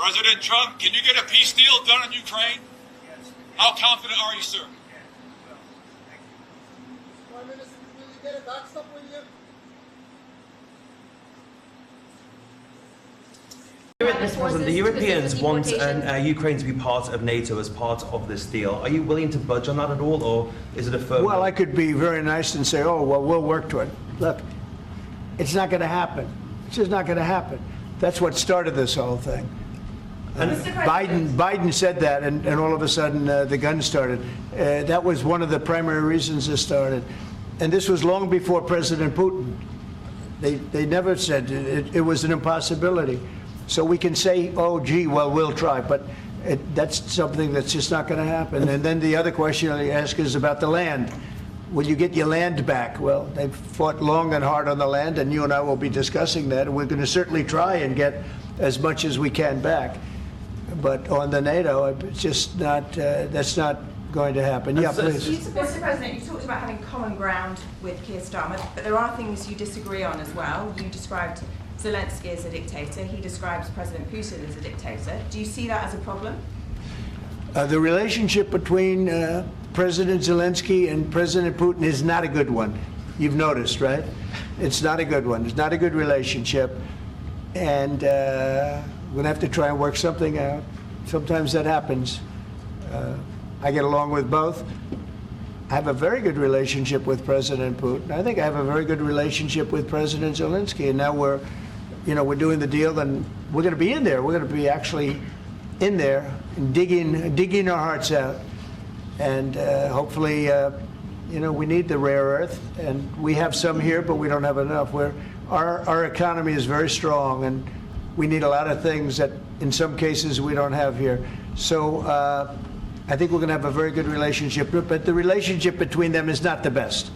President Trump, can you get a peace deal done in Ukraine? How confident are you, sir? Prime Minister, will you get a backstop with you? The Europeans want Ukraine to be part of NATO as part of this deal. Are you willing to budge on that at all, or is it a firm? Well, I could be very nice and say, oh, well, we'll work to it. Look, it's not going to happen. It's just not going to happen. That's what started this whole thing. Biden said that, and all of a sudden the gun started. That was one of the primary reasons it started. And this was long before President Putin. They never said it was an impossibility. So we can say, oh, gee, well, we'll try, but that's something that's just not going to happen. And then the other question you ask is about the land. Will you get your land back? Well, they've fought long and hard on the land, and you and I will be discussing that. And we're going to certainly try and get as much as we can back. But on the NATO, it's just not, that's not going to happen. Yeah, please. Mr. President, you talked about having common ground with Keir Starmer, but there are things you disagree on as well. You described Zelenski as a dictator. He describes President Putin as a dictator. Do you see that as a problem? The relationship between President Zelensky and President Putin is not a good one. You've noticed, right? It's not a good one. It's not a good relationship. And we're going to have to try and work something out. Sometimes that happens. I get along with both. I have a very good relationship with President Putin. I think I have a very good relationship with President Zelensky. And now we're doing the deal, and we're going to be in there. We're going to be actually in there and digging our hearts out. And hopefully, we need the rare earth, and we have some here, but we don't have enough. Our economy is very strong, and we need a lot of things that in some cases we don't have here. So I think we're going to have a very good relationship, but the relationship between them is not the best.